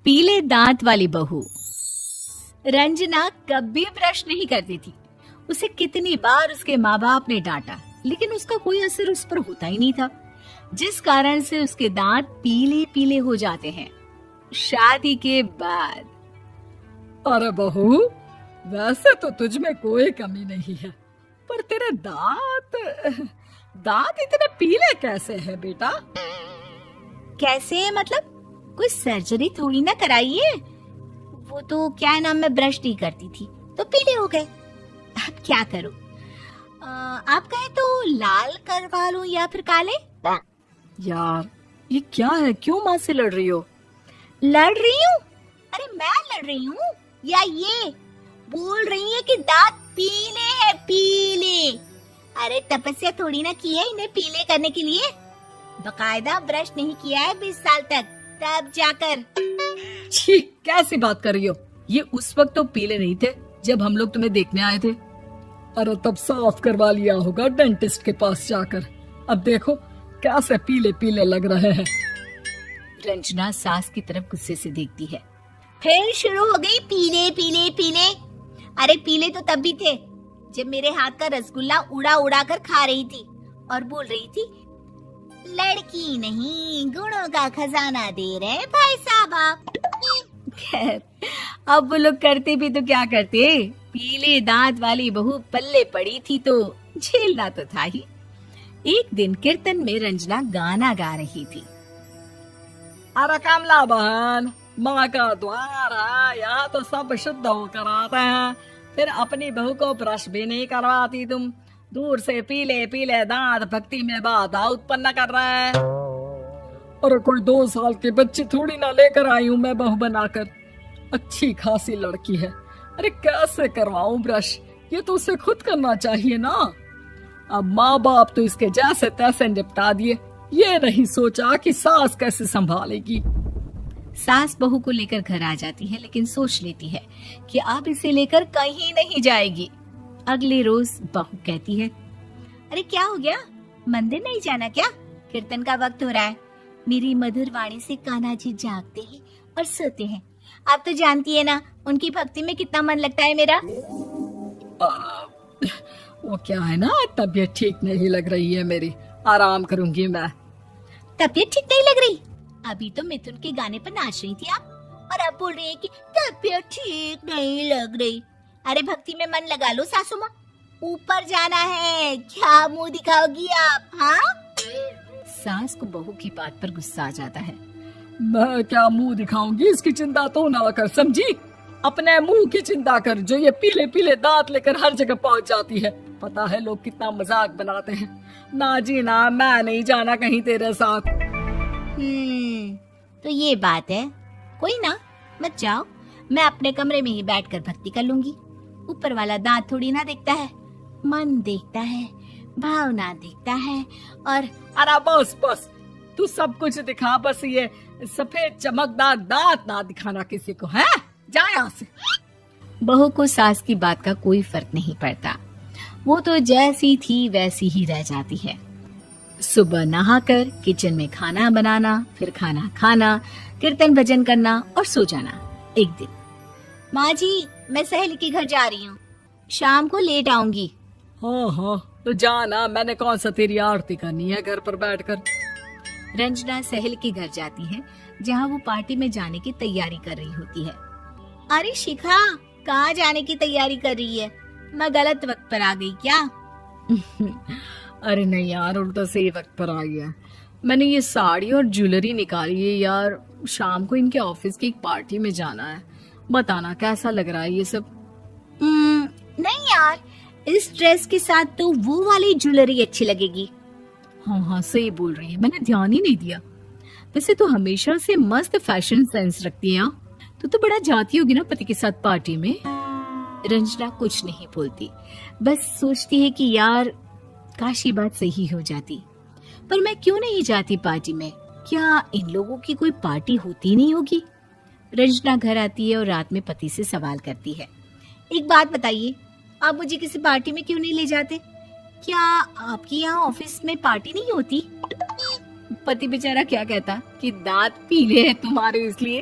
पीले दांत वाली बहू। रंजना कभी ब्रश नहीं करती थी। उसे कितनी बार उसके माँ बाप ने डांटा, लेकिन उसका कोई असर उस पर होता ही नहीं था, जिस कारण से उसके दांत पीले पीले हो जाते हैं। शादी के बाद अरे बहू, वैसे तो तुझ में कोई कमी नहीं है, पर तेरे दांत इतने पीले कैसे हैं बेटा? कैसे मतलब? कोई सर्जरी थोड़ी ना कराइए। वो तो क्या नाम, मैं ब्रश नहीं करती थी तो पीले हो गए। अब क्या करूं? आप कहें तो लाल करवा लूं या फिर काले? यार ये क्या है, क्यों माँ से लड़ रही हो? लड़ रही हूँ? अरे मैं लड़ रही हूँ या ये बोल रही है कि दांत पीले हैं, पीले। अरे तपस्या थोड़ी ना की है इन्हें पीले करने के लिए। बकायदा ब्रश नहीं किया है 20 साल तक, तब जाकर। छी, कैसी बात कर रही हो? ये उस वक्त तो पीले नहीं थे जब हम लोग तुम्हें देखने आए थे। अरे तब साफ करवा लिया होगा डेंटिस्ट के पास जाकर। अब देखो कैसे पीले पीले लग रहे हैं। रंजना सास की तरफ गुस्से से देखती है। फिर शुरू हो गई पीले पीले पीले। अरे पीले तो तब भी थे जब मेरे हाथ का रसगुल्ला उड़ा उड़ा कर खा रही थी और बोल रही थी, लड़की नहीं गुणों का खजाना दे रहे भाई साहब आप। खैर, अब वो लोग करते भी तो क्या करते, पीले दांत वाली बहू पल्ले पड़ी थी तो झेलना तो था ही। एक दिन कीर्तन में रंजना गाना गा रही थी। अरे कमला बहन, माँ का द्वार है, यहाँ तो सब शुद्ध होकर आते हैं, फिर अपनी बहू को ब्रश भी नहीं करवाती तुम। दूर से पीले पीले दांत भक्ति में बाधा उत्पन्न कर रहे हैं। अरे कोई 2 साल के बच्चे थोड़ी ना लेकर आई हूँ मैं बहू बनाकर। अच्छी खासी लड़की है, अरे कैसे करवाऊं ब्रश? ये तो उसे खुद करना चाहिए ना। अब माँ बाप तो इसके जैसे तैसे निपटा दिए, ये नहीं सोचा कि सास कैसे संभालेगी। सास बहू को लेकर घर आ जाती है, लेकिन सोच लेती है कि अब इसे लेकर कहीं नहीं जाएगी। अगले रोज बहू कहती है, अरे क्या हो गया, मंदिर नहीं जाना क्या? कीर्तन का वक्त हो रहा है। मेरी मधुर वाणी से कान्हा जी जागते हैं और सोते हैं। आप तो जानती है ना उनकी भक्ति में कितना मन लगता है मेरा। वो क्या है ना, तबीयत ठीक नहीं लग रही है मेरी, आराम करूंगी मैं। तबीयत ठीक नहीं लग रही? अभी तो मिथुन के गाने पर नाच रही थी आप, और अब बोल रही है कि तबीयत ठीक नहीं लग रही। अरे भक्ति में मन लगा लो सासू माँ, ऊपर जाना है, क्या मुंह दिखाओगी आप? हाँ? सास को बहू की बात पर गुस्सा आ जाता है। मैं क्या मुंह दिखाऊंगी, इसकी चिंता तो ना कर, समझी? अपने मुंह की चिंता कर, जो ये पीले पीले दांत लेकर हर जगह पहुंच जाती है। पता है लोग कितना मजाक बनाते हैं। ना जी ना, मैं नहीं जाना कहीं तेरे साथ। तो ये बात है। कोई ना, मत जाओ, मैं अपने कमरे में ही बैठकर भक्ति कर लूंगी। ऊपर वाला दांत थोड़ी ना देखता है, मन देखता है, भावना देखता है। और अरे बस बस, तू सब कुछ दिखा, बस ये सफेद चमकदार दांत ना दिखाना किसी को, है? जा यहाँ से। बहू को सास की बात का कोई फर्क नहीं पड़ता, वो तो जैसी थी वैसी ही रह जाती है। सुबह नहाकर किचन में खाना बनाना, फिर खाना खाना, कीर्तन भजन करना और सो जाना। एक दिन, माँ जी मैं सहेली के घर जा रही हूँ, शाम को लेट आऊंगी। हाँ हाँ तो जाना, मैंने कौन सा तेरी आरती करनी है घर पर बैठकर। रंजना सहेली के घर जाती है, जहाँ वो पार्टी में जाने की तैयारी कर रही होती है। अरे शिखा, कहाँ जाने की तैयारी कर रही है? मैं गलत वक्त पर आ गई क्या? अरे नहीं यार, उल्टा सही वक्त पर आ गया। मैंने ये साड़ी और ज्वेलरी निकाली है यार, शाम को इनके ऑफिस की एक पार्टी में जाना है। बताना कैसा लग रहा है ये सब? नहीं यार, इस ड्रेस के साथ तो वो वाली ज्वेलरी अच्छी लगेगी। हाँ हाँ सही बोल रही है, मैंने ध्यान ही नहीं दिया। वैसे तो हमेशा से मस्त फैशन सेंस रखती है। तो बड़ा जाती होगी ना पति के साथ पार्टी में। रंजना कुछ नहीं बोलती, बस सोचती है कि यार काश ये बात सही हो जाती, पर मैं क्यों नहीं जाती पार्टी में? क्या इन लोगों की कोई पार्टी होती नहीं होगी? रंजना घर आती है और रात में पति से सवाल करती है, एक बात बताइए, आप मुझे किसी पार्टी में क्यों नहीं ले जाते? क्या आपकी यहाँ ऑफिस में पार्टी नहीं होती? पति बेचारा क्या कहता कि दांत पीले हैं तुम्हारे इसलिए।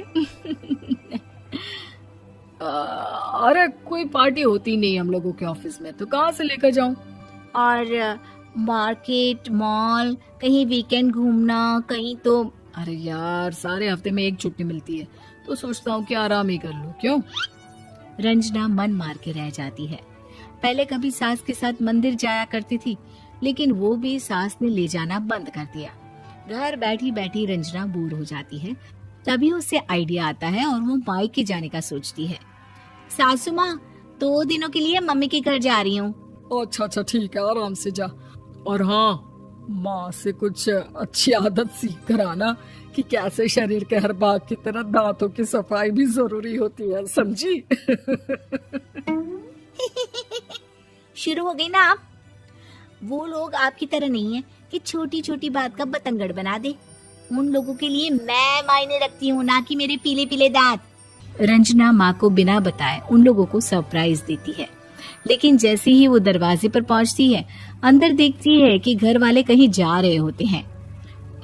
अरे कोई पार्टी होती नहीं हम लोगों के ऑफिस में, तो कहाँ से लेकर जाऊं? और मार्केट, मॉल, कहीं वीकेंड घूमना, कहीं तो। अरे यार, सारे हफ्ते में एक छुट्टी मिलती है, तो सोचता हूँ कि आराम ही कर लूं। क्यों? रंजना मन मार के रह जाती है। पहले कभी सास के साथ मंदिर जाया करती थी, लेकिन वो भी सास ने ले जाना बंद कर दिया। घर बैठी बैठी रंजना बोर हो जाती है। तभी उसे आइडिया आता है और वो मायके जाने का सोचती है। सासू माँ, 2 दिनों के लिए मम्मी के घर जा रही हूँ। अच्छा ठीक है, आराम से जा। और हाँ, माँ से कुछ अच्छी आदत सीख कर आना कि कैसे शरीर के हर भाग की तरह दांतों की सफाई भी जरूरी होती है, समझी? शुरू हो गई ना आप। वो लोग आपकी तरह नहीं है कि छोटी छोटी बात का बतंगड़ बना दे। उन लोगों के लिए मैं मायने रखती हूँ, ना कि मेरे पीले पीले दांत। रंजना माँ को बिना बताए उन लोगों को सरप्राइज देती है, लेकिन जैसे ही वो दरवाजे पर पहुंचती है, अंदर देखती है कि घर वाले कहीं जा रहे होते हैं।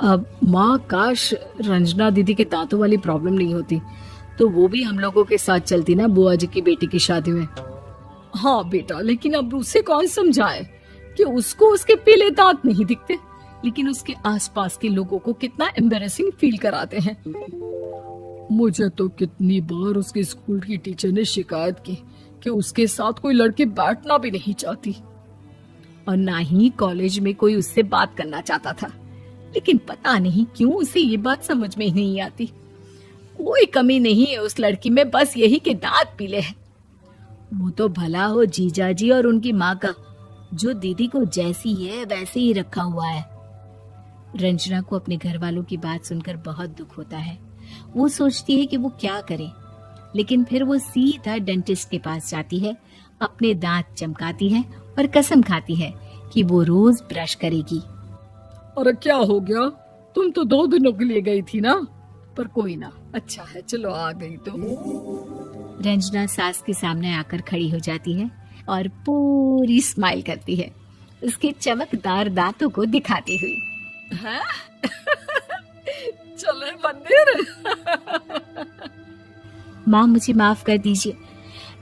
अब माँ, काश रंजना दीदी के दांतों वाली प्रॉब्लम नहीं होती, तो वो भी हम लोगों के साथ चलती ना बुआ जी की बेटी की शादी में। हाँ बेटा, लेकिन अब उसे कौन समझाए कि उसको उसके पीले दांत नहीं दिखते, लेकिन उसके आसपास के लोगों को कितना एम्बैरेसिंग फील कराते हैं। मुझे तो कितनी बार उसके स्कूल की टीचर ने शिकायत की कि उसके साथ कोई लड़की बैठना भी नहीं चाहती, और ना ही कॉलेज में कोई उससे बात करना चाहता था। लेकिन पता नहीं क्यों उसे ये बात समझ में ही नहीं आती। कोई कमी नहीं है उस लड़की में, बस यही कि दांत पीले हैं। वो तो भला हो जीजा जी और उनकी माँ का, जो दीदी को जैसी है वैसे ही रखा हुआ है। रंजना को अपने घर वालों की बात सुनकर बहुत दुख होता है। वो सोचती है कि वो क्या करे, लेकिन फिर वो सीधा डेंटिस्ट के पास जाती है, अपने दांत चमकाती है और कसम खाती है कि वो रोज ब्रश करेगी। अरे क्या हो गया? तुम तो 2 दिनों के लिए गई थी ना, पर कोई ना, अच्छा है, चलो आ गई तो। रंजना सास के सामने आकर खड़ी हो जाती है और पूरी स्माइल करती है, उसके चमकदार दांतों को दिखाती हुई। हैं? चले मंदिर? माँ, मुझे माफ कर दीजिए,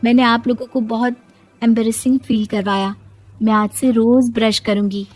मैंने आप लोगों को बहुत एम्बैरेसिंग फील करवाया। मैं आज से रोज ब्रश करूंगी।